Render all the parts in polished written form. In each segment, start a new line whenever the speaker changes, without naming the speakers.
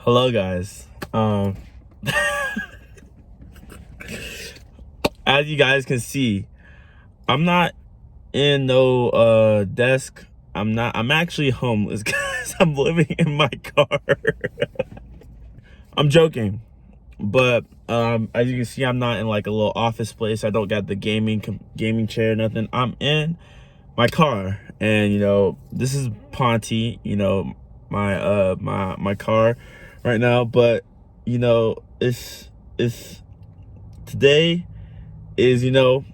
Hello guys. As you guys can see, I'm not in no desk. I'm actually homeless, guys. I'm living in my car. I'm joking. But as you can see, I'm not in like a little office place. I don't got the gaming chair, nothing. I'm in my car, and you know, this is Ponte, you know, my car right now. But you know, it's today is, you know,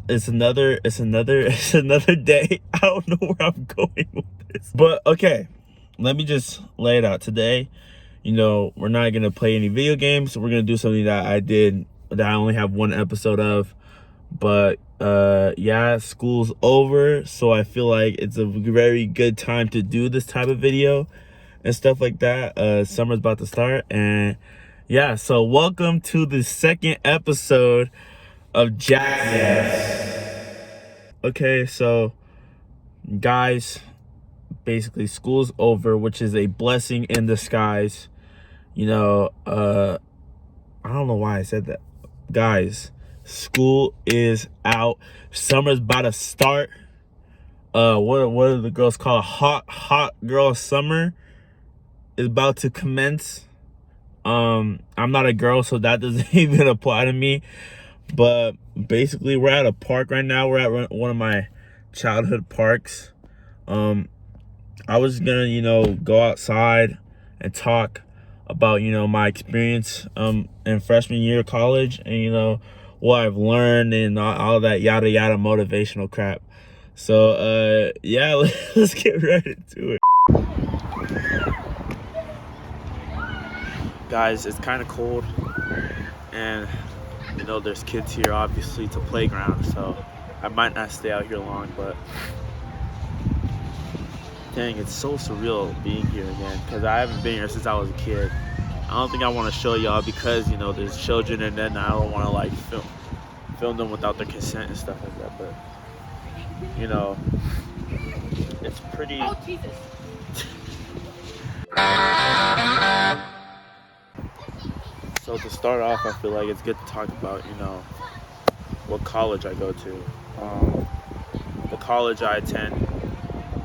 it's another day. I don't know where I'm going with this, but okay, let me just lay it out. Today, you know, we're not gonna play any video games. We're gonna do something that I only have one episode of. But yeah, school's over, so I feel like it's a very good time to do this type of video and stuff like that. Summer's about to start, and yeah, so welcome to the second episode of Jax Yap. Okay, so guys, basically school's over, which is a blessing in disguise. You know, I don't know why I said that. Guys, school is out. Summer's about to start. What do the girls call it? Hot girl summer is about to commence. I'm not a girl, so that doesn't even apply to me. But basically, we're at a park right now. We're at one of my childhood parks. I was gonna, you know, go outside and talk about, you know, my experience in freshman year of college, and you know, what I've learned and all that yada yada motivational crap. So yeah, let's get right into it. Guys, it's kind of cold, and you know, there's kids here obviously to playground, so I might not stay out here long. But dang, it's so surreal being here again, because I haven't been here since I was a kid. I don't think I want to show y'all because, you know, there's children, and then I don't want to like film them without their consent and stuff like that. But you know, it's pretty. Oh, Jesus. So to start off, I feel like it's good to talk about, you know, what college I go to. The college I attend,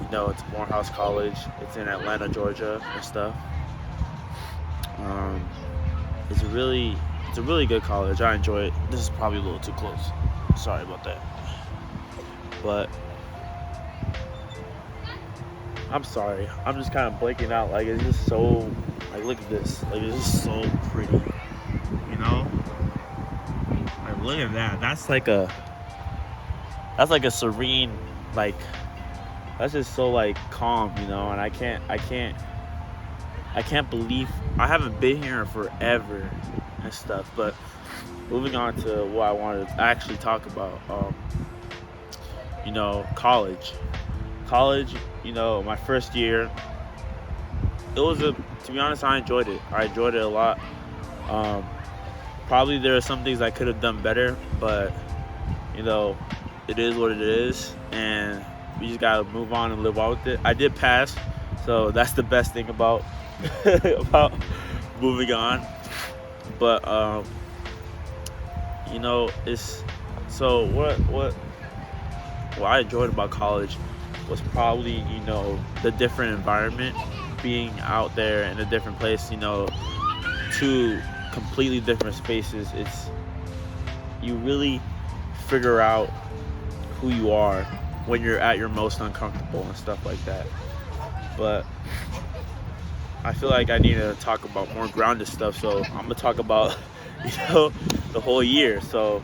you know, it's Morehouse College. It's in Atlanta, Georgia, and stuff. It's a really good college. I enjoy it. This is probably a little too close. Sorry about that. But I'm sorry. I'm just kind of blanking out. Like, it's just so, like, look at this. Like, it's just so pretty. You know? Like, look at that. That's like a serene, like, that's just so like calm, you know. And I can't believe I haven't been here in forever and stuff. But moving on to what I wanted to actually talk about, you know, college, you know, my first year, to be honest, I enjoyed it a lot. Probably there are some things I could have done better, but you know, it is what it is, and we just gotta move on and live on with it. I did pass, so that's the best thing about about moving on. But you know, it's so what I enjoyed about college was probably, you know, the different environment, being out there in a different place, you know, two completely different spaces. You really figure out who you are when you're at your most uncomfortable and stuff like that. But I feel like I need to talk about more grounded stuff, so I'm gonna talk about, you know, the whole year. So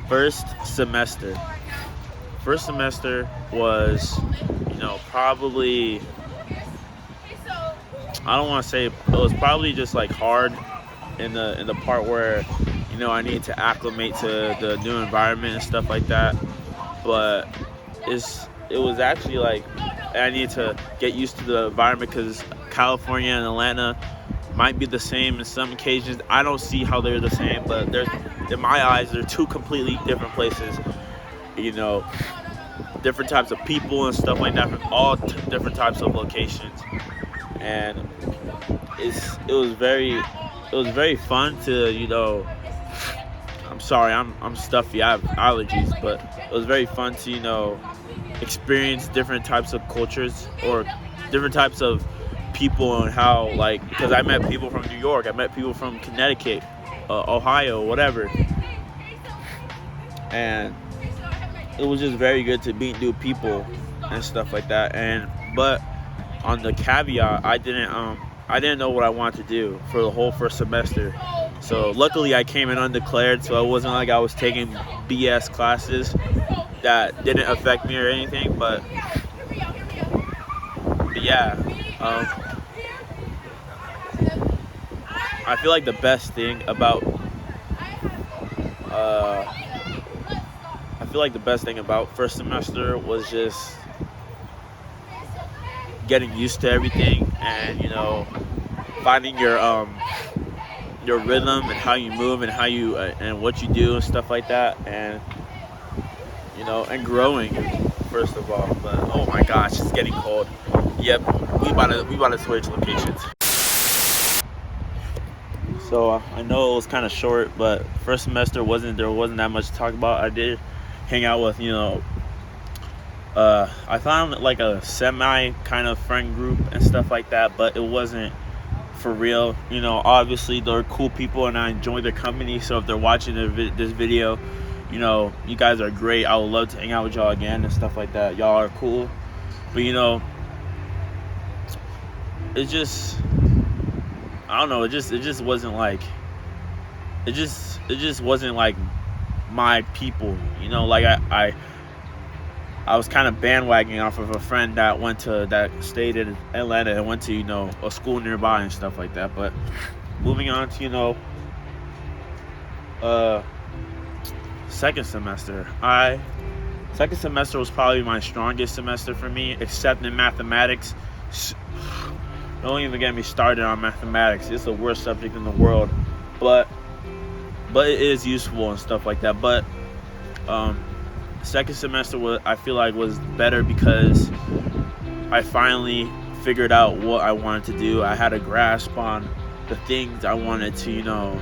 first semester was, you know, probably, I don't want to say, it was probably just like hard in the part where, you know, I need to acclimate to the new environment and stuff like that. But it was actually like I need to get used to the environment, because California and Atlanta might be the same in some occasions. I don't see how they're the same, but in my eyes, they're two completely different places. You know, different types of people and stuff like that from all different types of locations. And it was very fun to, you know, I'm sorry, I'm stuffy, I have allergies, but it was very fun to, you know, experience different types of cultures or different types of people, and how, like, because I met people from New York, I met people from Connecticut, Ohio, whatever, and it was just very good to meet new people and stuff like that. And but on the caveat, I didn't know what I wanted to do for the whole first semester. So luckily I came in undeclared, so it wasn't like I was taking BS classes that didn't affect me or anything. But yeah, I feel like the best thing about first semester was just getting used to everything, and, you know, finding your rhythm and how you move and how you and what you do and stuff like that, and, you know, and growing first of all. But oh my gosh, it's getting cold. Yep, we about to switch locations. So I know it was kind of short, but first semester wasn't that much to talk about. I did hang out with, you know, I found like a semi kind of friend group and stuff like that, but it wasn't for real. You know, obviously they're cool people and I enjoy their company. So if they're watching this video, you know, you guys are great. I would love to hang out with y'all again and stuff like that. Y'all are cool. But, you know, it just, I don't know, it just wasn't like, it just wasn't like my people, you know. Like I was kind of bandwagoning off of a friend that stayed in Atlanta and went to, you know, a school nearby and stuff like that. But moving on to, you know, second semester was probably my strongest semester for me, except in mathematics. Don't even get me started on mathematics. It's the worst subject in the world, but it is useful and stuff like that. But second semester I feel like was better because I finally figured out what I wanted to do. I had a grasp on the things I wanted to, you know,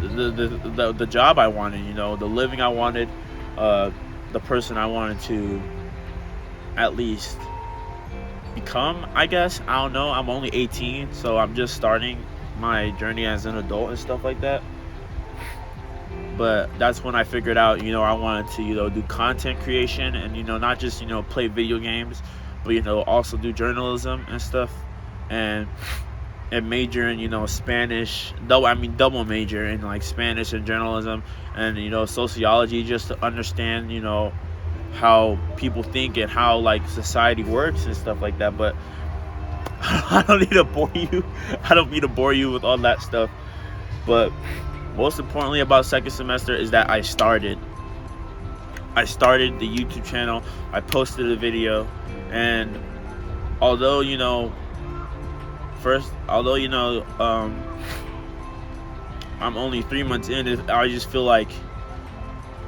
the job I wanted, you know, the living I wanted, the person I wanted to at least become, I guess. I don't know. I'm only 18, so I'm just starting my journey as an adult and stuff like that. But that's when I figured out, you know, I wanted to, you know, do content creation and, you know, not just, you know, play video games, but, you know, also do journalism and stuff, and major in, you know, Spanish, double major in like Spanish and journalism and, you know, sociology, just to understand, you know, how people think and how like society works and stuff like that. But I don't need to bore you. I don't mean to bore you with all that stuff. But most importantly about second semester is that I started the YouTube channel. I posted a video, and although, you know, I'm only 3 months in, I just feel like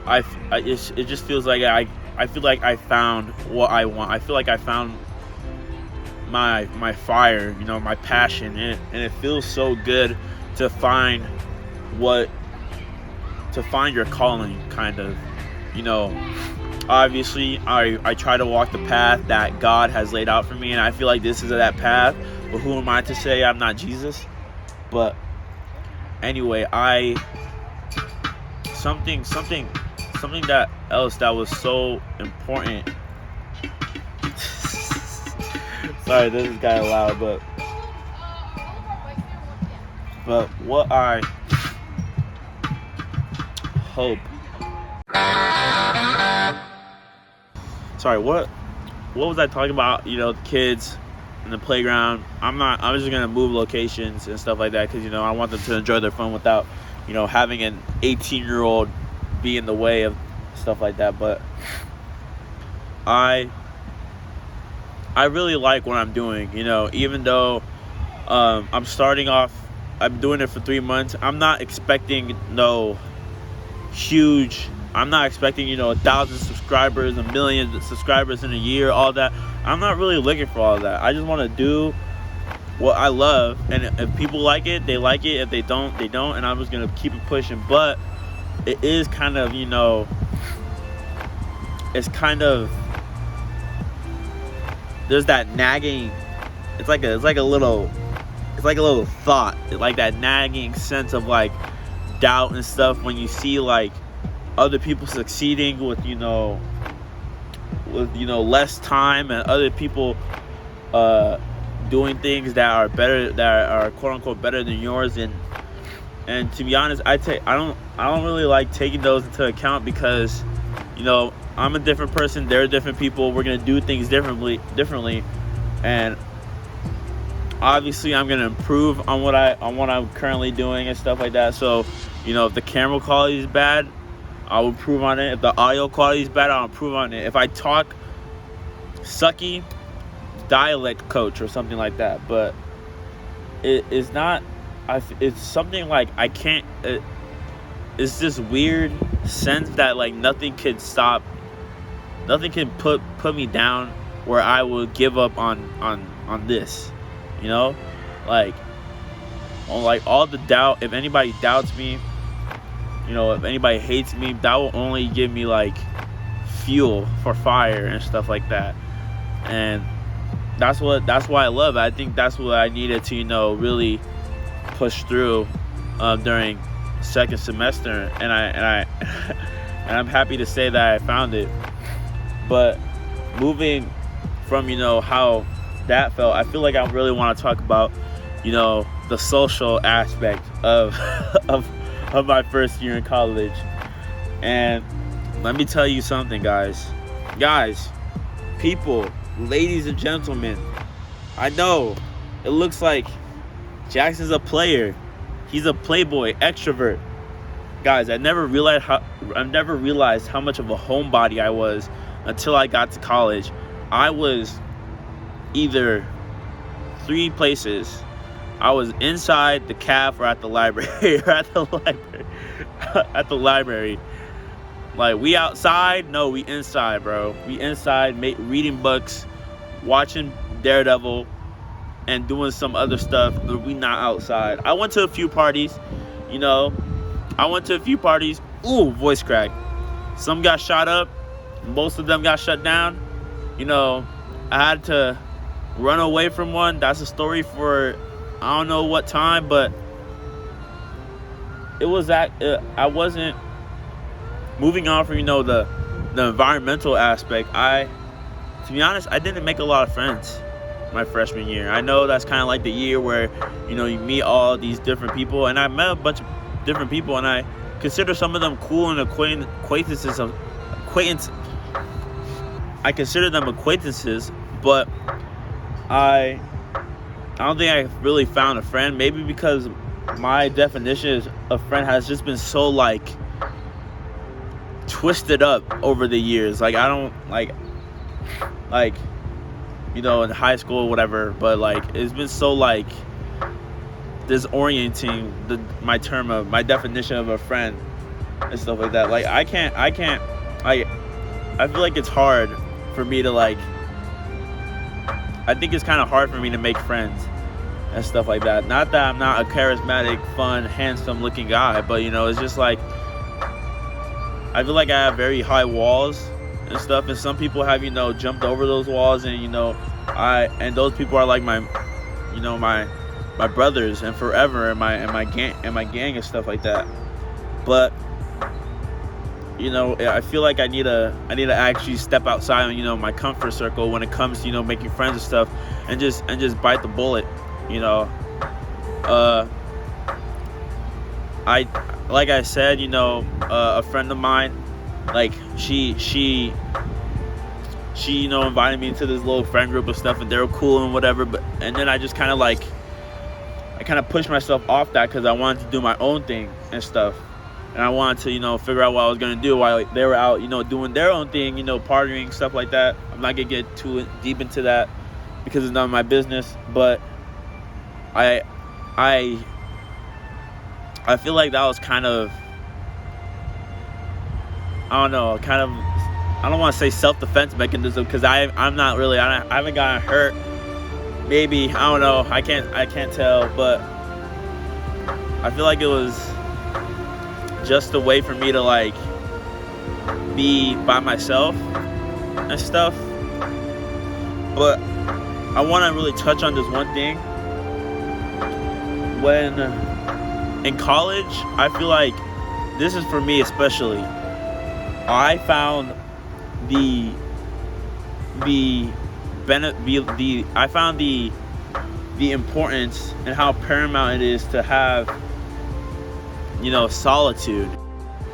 it just feels like I feel like I found what I want. I feel like I found my fire, you know, my passion, and it feels so good to find your calling, kind of, you know. Obviously I try to walk the path that God has laid out for me, and I feel like this is that path, but who am I to say I'm not Jesus? But anyway, something that else that was so important. Sorry, this is kind of loud, but what I hope. Sorry, what was I talking about? You know, the kids in the playground. I'm just gonna move locations and stuff like that because, you know, I want them to enjoy their fun without, you know, having an 18-year-old be in the way of stuff like that. But I really like what I'm doing, you know, even though I'm starting off, I'm doing it for 3 months. I'm not expecting I'm not expecting, you know, 1,000 subscribers, 1 million subscribers in a year, all that. I'm not really looking for all that. I just want to do what I love, and if people like it, they like it. If they don't, they don't, and I'm just gonna keep it pushing. But it is kind of, you know, it's kind of, there's that nagging. It's like a little thought, like that nagging sense of like doubt and stuff when you see like other people succeeding with less time, and other people doing things that are better, that are quote unquote better than yours. And to be honest, I don't really like taking those into account, because I'm a different person, they're different people, we're gonna do things differently, and obviously I'm gonna improve on what I'm currently doing and stuff like that. So if the camera quality is bad, I'll improve on it. If the audio quality is bad, I'll improve on it. If I talk sucky, dialect coach or something like that. But it's not, it's something like I can't, it's this weird sense that like nothing can put me down where I will give up on this, like all the doubt. If anybody doubts me, if anybody hates me, that will only give me like fuel for fire and stuff like that. And that's why I love it. I think that's what I needed to really push through during second semester, and I'm happy to say that I found it. But moving from how that felt, I feel like I really want to talk about the social aspect of of my first year in college. And let me tell you something, guys, people, ladies and gentlemen, I know it looks like Jackson's a player, he's a playboy, extrovert. Guys, I never realized how much of a homebody I was until I got to college. I was either three places. I was inside the caf or at the library. At the library. Like, we outside? No, we inside, bro. We inside, reading books, watching Daredevil, and doing some other stuff. But we not outside. I went to a few parties, Ooh, voice crack. Some got shot up. Most of them got shut down. I had to run away from one. That's a story for I don't know what time, but it was that I wasn't moving on from the environmental aspect. To be honest, I didn't make a lot of friends my freshman year. I know that's kind of like the year where you meet all these different people, and I met a bunch of different people, and I consider some of them cool and acquaintances. I consider them acquaintances, but I don't think I really found a friend. Maybe because my definition of friend has just been so like twisted up over the years. Like, I don't like in high school or whatever, but like it's been so like disorienting, my definition of a friend and stuff like that. Like, I feel like it's hard for me to I think it's kind of hard for me to make friends and stuff like that. Not that I'm not a charismatic, fun, handsome looking guy, but it's just like I feel like I have very high walls and stuff, and some people have jumped over those walls, and and those people are like my my brothers and forever, and my gang and stuff like that. But I feel like I need to actually step outside my comfort circle when it comes to making friends and stuff, and just bite the bullet. Like I said, a friend of mine, like she invited me into this little friend group of stuff, and they were cool and whatever, and then I just kind of pushed myself off that, because I wanted to do my own thing and stuff. And I wanted to, figure out what I was going to do while they were out, doing their own thing, partying, stuff like that. I'm not going to get too deep into that because it's not my business. But I feel like that was kind of, I don't know, I don't want to say self-defense mechanism, because I haven't gotten hurt maybe, I don't know, I can't tell, but I feel like it was just a way for me to like be by myself and stuff. But I want to really touch on this one thing. When in college, I feel like this is for me especially. I found the importance and how paramount it is to have, you know, solitude.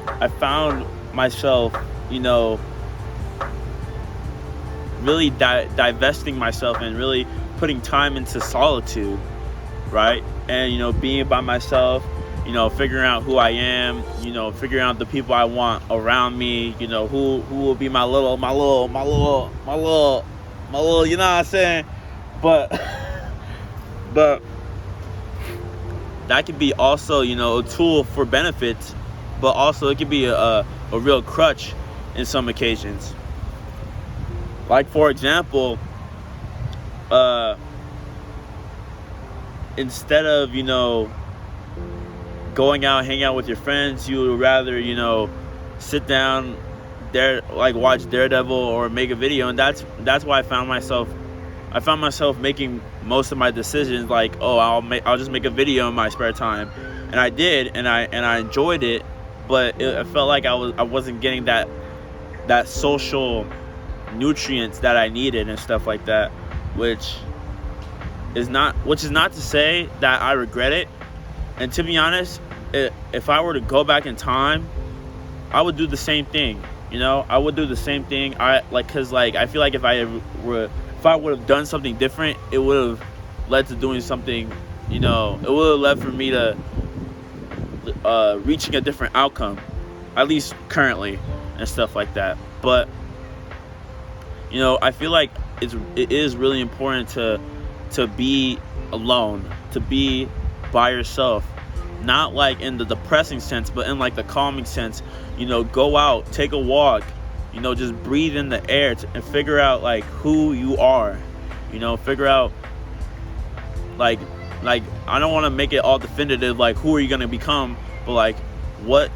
I found myself, you know, really divesting myself and really putting time into solitude, right? And, you know, being by myself, you know, figuring out who I am, you know, figuring out the people I want around me, you know, who will be my little, you know what I'm saying? But that could be also, you know, a tool for benefits, but also it could be a real crutch in some occasions. Like, for example, instead of, you know, going out, hang out with your friends, you would rather, you know, sit down there, like watch Daredevil or make a video. And that's why I found myself making most of my decisions like, oh, I'll just make a video in my spare time. And I did, and I enjoyed it, but it felt like I wasn't getting that social nutrients that I needed and stuff like that, which is not to say that I regret it. And to be honest, if I were to go back in time, I would do the same thing. You know, I would do the same thing. Cause I feel like if I would have done something different, it would have led to doing something. You know, it would have led for me to reaching a different outcome, at least currently, and stuff like that. But you know, I feel like it is really important to be alone, to be by yourself, not like in the depressing sense, but in like the calming sense. You know, go out, take a walk, you know, just breathe in the air and figure out like who you are, you know, figure out like I don't want to make it all definitive, like who are you going to become, but like what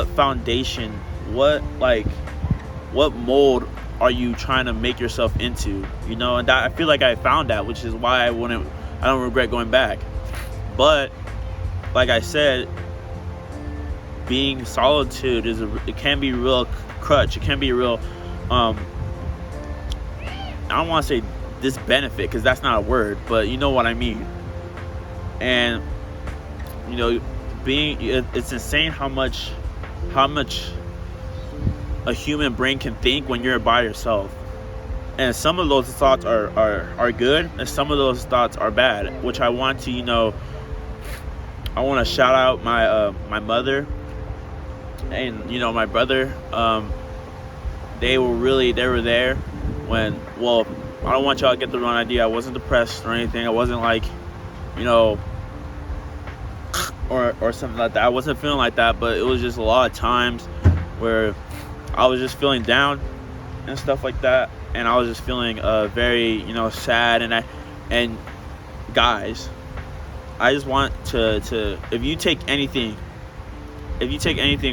foundation, what mold are you trying to make yourself into, you know? And that, I feel like I found that, which is why I don't regret going back. But like I said, being solitude it can be a real crutch. It can be a real I don't want to say disbenefit, because that's not a word, but you know what I mean. And you know, it's insane how much a human brain can think when you're by yourself. And some of those thoughts are good, and some of those thoughts are bad, which I want to, you know, I want to shout out my mother and, you know, my brother. They were there when, well, I don't want y'all to get the wrong idea. I wasn't depressed or anything. I wasn't like, you know, or something like that. I wasn't feeling like that, but it was just a lot of times where I was just feeling down and stuff like that, and I was just feeling very, you know, sad. And guys, I just want to if you take anything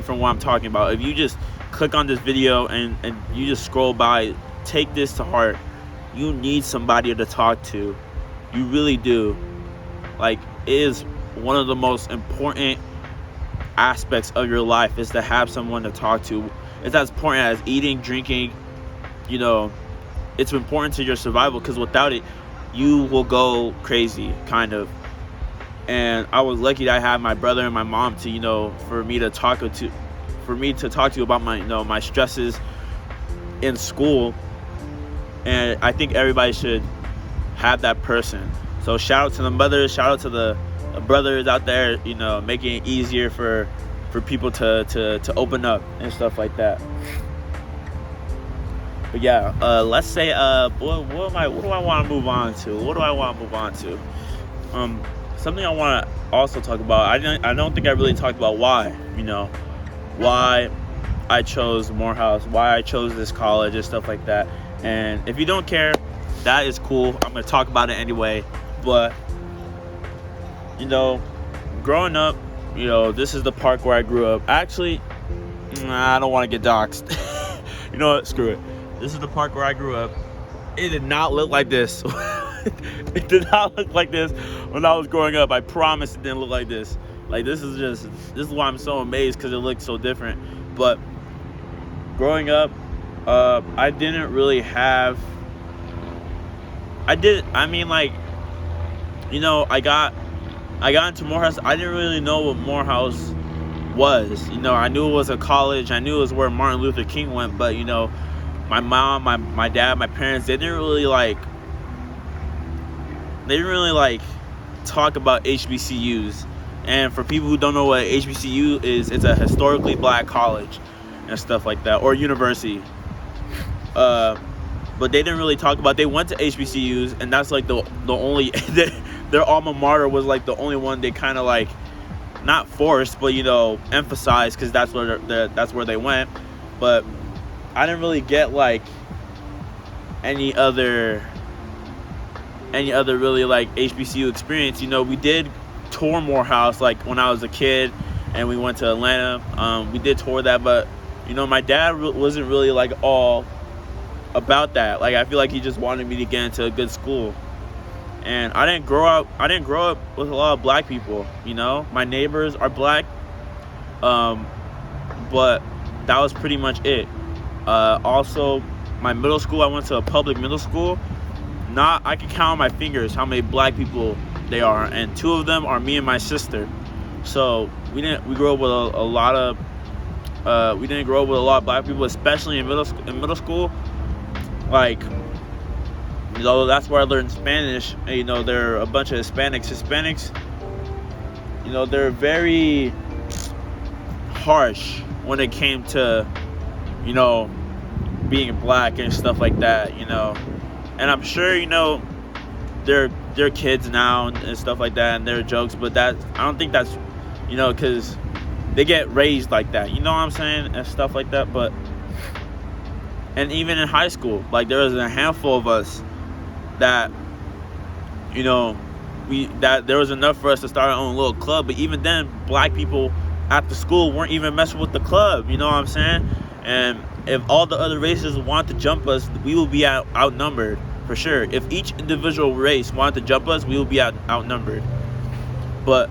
from what I'm talking about, if you just click on this video and you just scroll by, take this to heart. You need somebody to talk to. You really do. Like, it is one of the most important aspects of your life, is to have someone to talk to. It's as important as eating, drinking. You know, it's important to your survival, because without it, you will go crazy, kind of. And I was lucky that I had my brother and my mom to, you know, for me to talk to about my, you know, my stresses in school. And I think everybody should have that person. So shout out to the mothers, shout out to the brothers out there, you know, making it easier for people to open up and stuff like that. But yeah, let's say what do I want to move on to? Something I want to also talk about. I don't think I really talked about why I chose Morehouse, why I chose this college and stuff like that. And if you don't care, that is cool. I'm gonna talk about it anyway. But you know, growing up, you know, this is the park where I grew up. Actually, I don't want to get doxxed. You know what? Screw it. This is the park where I grew up. It did not look like this. It did not look like this when I was growing up. I promise it didn't look like this. Like, this is why I'm so amazed, because it looks so different. But growing up, I didn't really have, I mean, like, you know, I got into Morehouse. I didn't really know what Morehouse was. You know, I knew it was a college. I knew it was where Martin Luther King went. But, you know, my mom, my dad, my parents, they didn't really talk about HBCUs. And for people who don't know what HBCU is, it's a historically black college and stuff like that, or university. But they didn't really talk about, they went to HBCUs, and that's like the only their alma mater was like the only one they kind of like, not forced, but, you know, emphasized, because that's where they went. But I didn't really get like any other really like HBCU experience. You know, we did tour Morehouse like when I was a kid, and we went to Atlanta. We did tour that, but, you know, my dad wasn't really like all about that. Like, I feel like he just wanted me to get into a good school. And I didn't grow up with a lot of black people. You know, my neighbors are black, but that was pretty much it. Also, my middle school, I went to a public middle school. I can count on my fingers how many black people they are, and 2 of them are me and my sister. So we grew up with a lot of we didn't grow up with a lot of black people, especially in middle school. Like, you know, that's where I learned Spanish. And, you know, there are a bunch of Hispanics, you know, they're very harsh when it came to, you know, being black and stuff like that, you know. And I'm sure, you know, they're kids now and stuff like that, and they're jokes, but I don't think that's, you know, because they get raised like that, you know what I'm saying, and stuff like that. But, and even in high school, like, there was a handful of us that, you know, that there was enough for us to start our own little club. But even then, black people after school weren't even messing with the club, you know what I'm saying? And if all the other races want to jump us, we will be outnumbered for sure. If each individual race wanted to jump us, we will be outnumbered. But,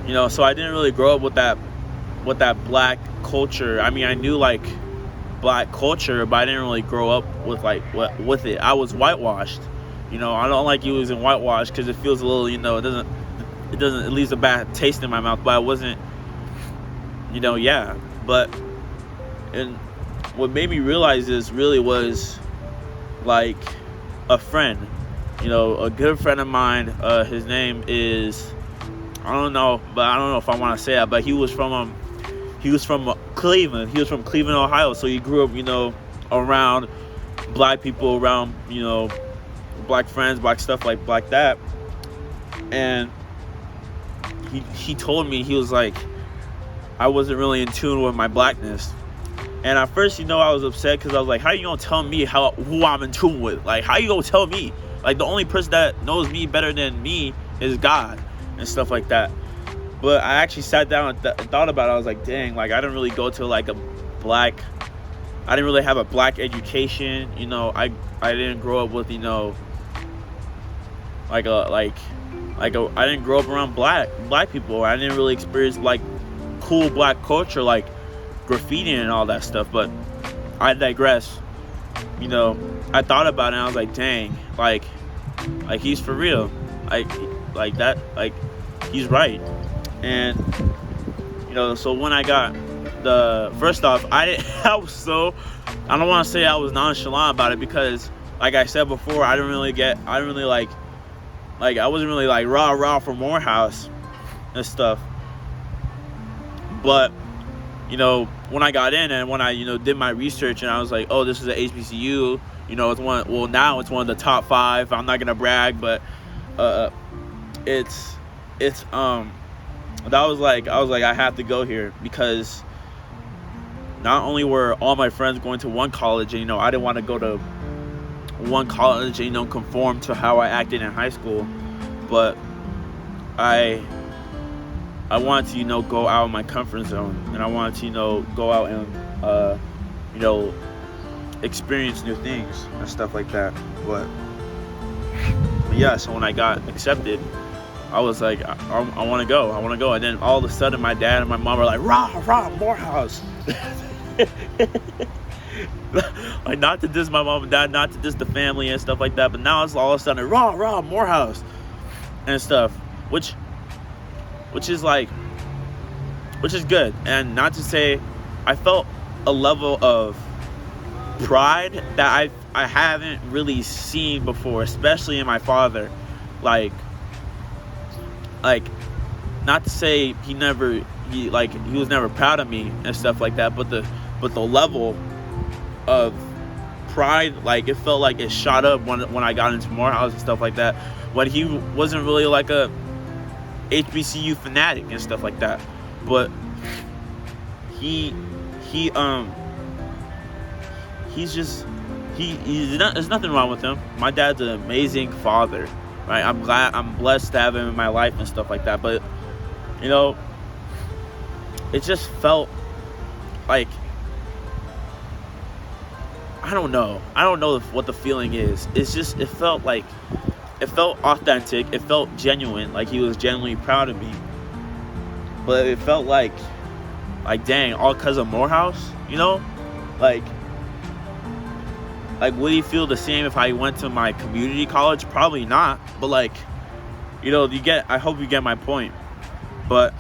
you know, so I didn't really grow up with that black culture. I mean, I knew like black culture, but I didn't really grow up with it. I was whitewashed. You know, I don't like using whitewash because it feels a little, you know, it leaves a bad taste in my mouth. But I wasn't, you know, yeah. But, and what made me realize this really was like a friend, you know, a good friend of mine. His name is, I don't know if I want to say that, but he was from Cleveland. He was from Cleveland, Ohio. So he grew up, you know, around black people, around, you know, black friends, black stuff like that. And he told me, he was like, I wasn't really in tune with my blackness. And at first, you know, I was upset because I was like, how you gonna tell me who I'm in tune with? Like, how you gonna tell me? Like, the only person that knows me better than me is God and stuff like that. But I actually sat down and thought about it. I was like, dang, like, I didn't really go to like I didn't really have a black education. You know, I didn't grow up with, you know, I didn't grow up around black people. I didn't really experience like cool black culture, like graffiti and all that stuff. But I digress. You know, I thought about it and I was like, dang, like he's for real. Like that, like he's right. And, you know, so when I got first off, I don't want to say I was nonchalant about it, because like I said before, I wasn't really like rah for Morehouse and stuff. But, you know, when I got in and when I, you know, did my research and I was like, oh, this is an HBCU, you know, now it's one of the top 5. I'm not gonna brag, but it's I was like, I have to go here, because not only were all my friends going to one college, and, you know, I didn't want to go to one college, you know, conform to how I acted in high school, but I wanted to, you know, go out of my comfort zone, and I wanted to, you know, go out and you know, experience new things and stuff like that. But yeah, so when I got accepted, I was like, I want to go. And then all of a sudden, my dad and my mom were like, rah, Morehouse. Like, not to diss my mom and dad, not to diss the family and stuff like that, but now it's all of a sudden, rah, Morehouse and stuff, which is like, which is good. And not to say, I felt a level of pride that I haven't really seen before, especially in my father. Like not to say he was never proud of me and stuff like that, but the level of pride, like, it felt like it shot up when I got into Morehouse and stuff like that, when he wasn't really like a HBCU fanatic and stuff like that. But there's nothing wrong with him. My dad's an amazing father, right? I'm blessed to have him in my life and stuff like that. But, you know, it just felt like, I don't know what the feeling is. It's just, it felt authentic. It felt genuine, like he was genuinely proud of me. But it felt like dang, all because of Morehouse, you know? Like, would he feel the same if I went to my community college? Probably not. But, like, you know, I hope you get my point. But,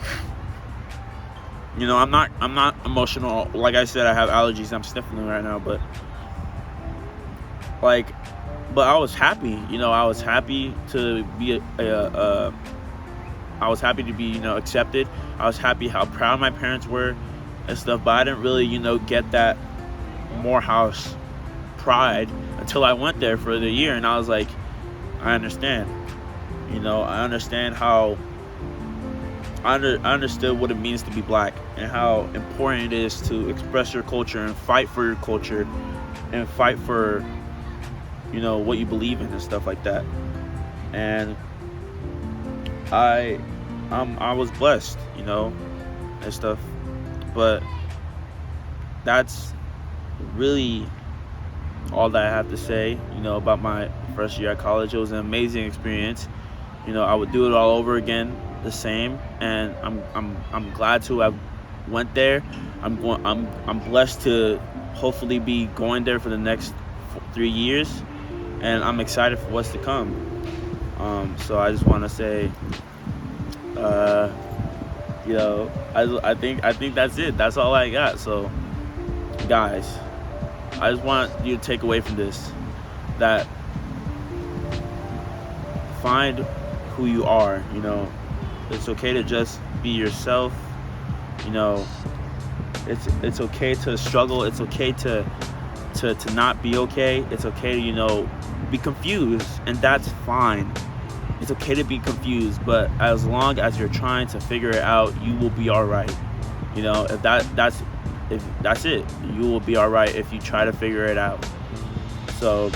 you know, I'm not emotional. Like I said, I have allergies. I'm sniffling right now. But I was happy. You know, I was happy to be I was happy to be, you know, accepted. I was happy how proud my parents were and stuff. But I didn't really, you know, get that Morehouse pride until I went there for the year, and I was like, I understand. You know, I understand how I understood what it means to be black, and how important it is to express your culture and fight for your culture and fight for, you know, what you believe in and stuff like that. And I was blessed, you know, and stuff. But that's really all that I have to say, you know, about my first year at college. It was an amazing experience. You know, I would do it all over again, the same. And I'm glad to have went there. I'm blessed to hopefully be going there for the next 3 years, and I'm excited for what's to come. So I just want to say, you know, I think that's it. That's all I got. So, guys, I just want you to take away from this that find who you are. You know, it's okay to just be yourself. You know, it's okay to struggle. It's okay to not be okay. It's okay to, you know, be confused, and that's fine. It's okay to be confused, but as long as you're trying to figure it out, you will be all right. You know, if that's it, you will be all right if you try to figure it out. So,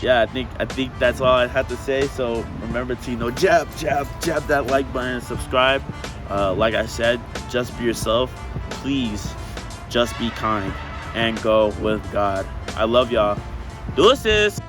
yeah, I think that's all I have to say. So remember to, you know, jab that like button and subscribe. Like I said, just be yourself. Please, just be kind and go with God. I love y'all. Deuces.